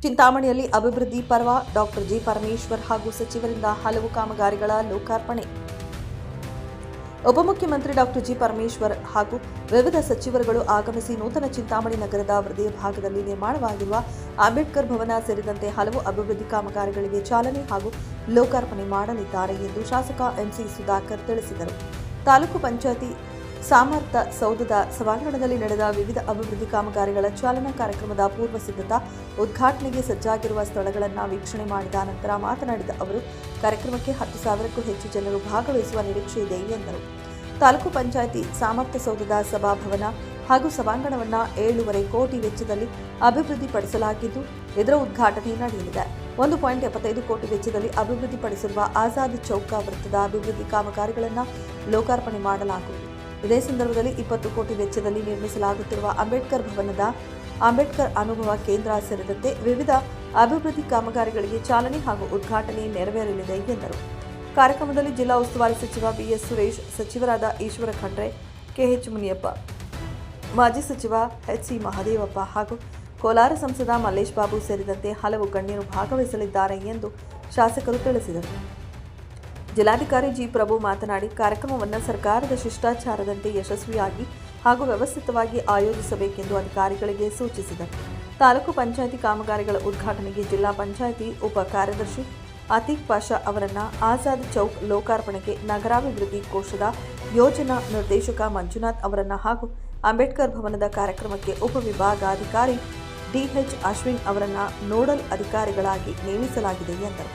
ಚಿಂತಾಮಣಿಯಲ್ಲಿ ಅಭಿವೃದ್ಧಿ ಪರ್ವ doctor G Parameshwar ಹಾಗೂ ಸಚಿವರಿಂದ ಹಲವು ಕಾಮಗಾರಿಗಳ ಲೋಕಾರ್ಪಣೆ. ಉಪಮುಖ್ಯಮಂತ್ರಿ ಡಾಕ್ಟರ್ ಜಿ ಪರಮೇಶ್ವರ್ ಹಾಗೂ ವಿವಿಧ ಸಚಿವರುಗಳು ಆಗಮಿಸಿ ನೂತನ ಚಿಂತಾಮಣಿ ನಗರದ ಹೃದಯ ಭಾಗದಲ್ಲಿ ನಿರ್ಮಾಣವಾಗಿರುವ ಅಂಬೇಡ್ಕರ್ ಭವನ ಸೇರಿದಂತೆ ಹಲವು ಅಭಿವೃದ್ಧಿ ಕಾಮಗಾರಿಗಳಿಗೆ ಚಾಲನೆ ಹಾಗೂ ಲೋಕಾರ್ಪಣೆ ಮಾಡಲಿದ್ದಾರೆ ಎಂದು ಶಾಸಕ ಎಂಸಿ ಸುಧಾಕರ್ ತಿಳಿಸಿದರು. ತಾಲೂಕು ಪಂಚಾಯಿತಿ ಸಾಮರ್ಥ ಸೌಧದ ಸಭಾಂಗಣದಲ್ಲಿ ನಡೆದ ವಿವಿಧ ಅಭಿವೃದ್ಧಿ ಕಾಮಗಾರಿಗಳ ಚಾಲನಾ ಕಾರ್ಯಕ್ರಮದ ಪೂರ್ವ ಸಿದ್ಧತಾ ಉದ್ಘಾಟನೆಗೆ ಸಜ್ಜಾಗಿರುವ ಸ್ಥಳಗಳನ್ನು ವೀಕ್ಷಣೆ ಮಾಡಿದ ನಂತರ ಮಾತನಾಡಿದ ಅವರು, ಕಾರ್ಯಕ್ರಮಕ್ಕೆ 10,000ಕ್ಕೂ ಹೆಚ್ಚು ಜನರು ಭಾಗವಹಿಸುವ ನಿರೀಕ್ಷೆ ಇದೆ ಎಂದರು. ತಾಲೂಕು ಪಂಚಾಯಿತಿ ಸಾಮರ್ಥ ಸೌಧದ ಸಭಾಭವನ ಹಾಗೂ ಸಭಾಂಗಣವನ್ನು 7.5 ಕೋಟಿ ವೆಚ್ಚದಲ್ಲಿ ಅಭಿವೃದ್ಧಿಪಡಿಸಲಾಗಿದ್ದು, ಇದರ ಉದ್ಘಾಟನೆ ನಡೆಯಲಿದೆ. 1.75 ಕೋಟಿ ವೆಚ್ಚದಲ್ಲಿ ಅಭಿವೃದ್ಧಿಪಡಿಸಿರುವ ಆಜಾದ್ ಚೌಕ ವೃತ್ತದ ಅಭಿವೃದ್ಧಿ ಕಾಮಗಾರಿಗಳನ್ನು ಲೋಕಾರ್ಪಣೆ ಮಾಡಲಾಗುವುದು. ಇದೇ ಸಂದರ್ಭದಲ್ಲಿ 20 ಕೋಟಿ ವೆಚ್ಚದಲ್ಲಿ ನಿರ್ಮಿಸಲಾಗುತ್ತಿರುವ ಅಂಬೇಡ್ಕರ್ ಭವನದ ಅಂಬೇಡ್ಕರ್ ಅನುಭವ ಕೇಂದ್ರ ಸೇರಿದಂತೆ ವಿವಿಧ ಅಭಿವೃದ್ಧಿ ಕಾಮಗಾರಿಗಳಿಗೆ ಚಾಲನೆ ಹಾಗೂ ಉದ್ಘಾಟನೆ ನೆರವೇರಲಿದೆ ಎಂದರು. ಕಾರ್ಯಕ್ರಮದಲ್ಲಿ ಜಿಲ್ಲಾ ಉಸ್ತುವಾರಿ ಸಚಿವ ಬಿಎಸ್ ಸುರೇಶ್, ಸಚಿವರಾದ ಈಶ್ವರ ಖಂಡ್ರೆ, ಕೆಎಚ್ ಮುನಿಯಪ್ಪ, ಮಾಜಿ ಸಚಿವ ಎಚ್ಸಿ ಮಹದೇವಪ್ಪ ಹಾಗೂ ಕೋಲಾರ ಸಂಸದ ಮಲ್ಲೇಶ್ ಬಾಬು ಸೇರಿದಂತೆ ಹಲವು ಗಣ್ಯರು ಭಾಗವಹಿಸಲಿದ್ದಾರೆ ಎಂದು ಶಾಸಕರು ತಿಳಿಸಿದರು. ಜಿಲ್ಲಾಧಿಕಾರಿ ಜಿ ಪ್ರಭು ಮಾತನಾಡಿ, ಕಾರ್ಯಕ್ರಮವನ್ನು ಸರ್ಕಾರದ ಶಿಷ್ಟಾಚಾರದಂತೆ ಯಶಸ್ವಿಯಾಗಿ ಹಾಗೂ ವ್ಯವಸ್ಥಿತವಾಗಿ ಆಯೋಜಿಸಬೇಕೆಂದು ಅಧಿಕಾರಿಗಳಿಗೆ ಸೂಚಿಸಿದರು. ತಾಲೂಕು ಪಂಚಾಯಿತಿ ಕಾಮಗಾರಿಗಳ ಉದ್ಘಾಟನೆಗೆ ಜಿಲ್ಲಾ ಪಂಚಾಯಿತಿ ಉಪ ಕಾರ್ಯದರ್ಶಿ ಅತೀಕ್ ಪಾಷಾ ಅವರನ್ನು, ಆಜಾದ್ ಚೌಕ್ ಲೋಕಾರ್ಪಣೆಗೆ ನಗರಾಭಿವೃದ್ಧಿ ಕೋಶದ ಯೋಜನಾ ನಿರ್ದೇಶಕ ಮಂಜುನಾಥ್ ಅವರನ್ನು ಹಾಗೂ ಅಂಬೇಡ್ಕರ್ ಭವನದ ಕಾರ್ಯಕ್ರಮಕ್ಕೆ ಉಪವಿಭಾಗಾಧಿಕಾರಿ ಡಿಎಚ್ ಅಶ್ವಿನ್ ಅವರನ್ನು ನೋಡಲ್ ಅಧಿಕಾರಿಗಳಾಗಿ ನೇಮಿಸಲಾಗಿದೆ ಎಂದರು.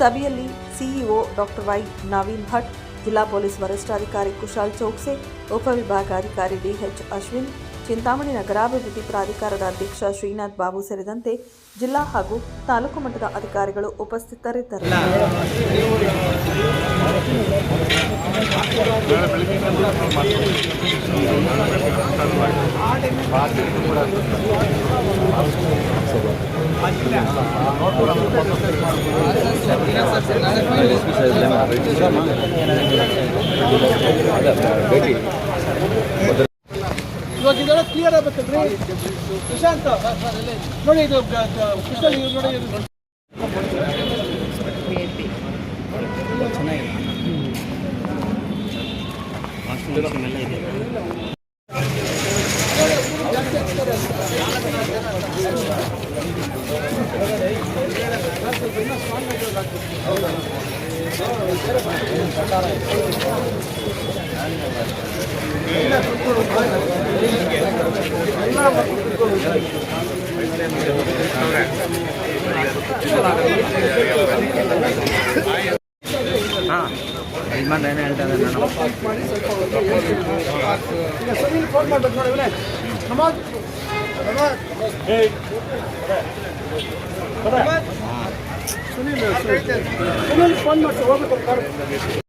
ಸಭೆಯಲ್ಲಿ CEO doctor Y Naveen Bhat, ಜಿಲ್ಲಾ ಪೊಲೀಸ್ ವರಿಷ್ಠಾಧಿಕಾರಿ ಕುಶಾಲ್ ಚೌಕ್ಸೆ, ಉಪವಿಭಾಗಾಧಿಕಾರಿ ಡಿಎಚ್ ಅಶ್ವಿನ್, ಚಿಂತಾಮಣಿ ನಗರಾಭಿವೃದ್ಧಿ ಪ್ರಾಧಿಕಾರದ ಅಧ್ಯಕ್ಷ ಶ್ರೀನಾಥ್ ಬಾಬು ಸೇರಿದಂತೆ ಜಿಲ್ಲಾ ಹಾಗೂ ತಾಲೂಕು ಮಟ್ಟದ ಅಧಿಕಾರಿಗಳು ಉಪಸ್ಥಿತರಿದ್ದರು. ಇವಾಗ ಇದೆಲ್ಲ ಕ್ಲಿಯರ್ ಆಗಬೇಕಂದ್ರೆ ಪ್ರಶಾಂತ್ ನೋಡಿ, ಇದು ಕೃಷ್ಣ ನೋಡಿ ಏನೇ ಹೇಳ್ತಾರೆ ಫೋನ್ ಮಾಡ್ಬೇಕು ನೋಡಿ, ಸುನೀಲ್ ಫೋನ್ ಮಾಡ್ತಾರೆ ಹೋಗ್ಬೇಕು.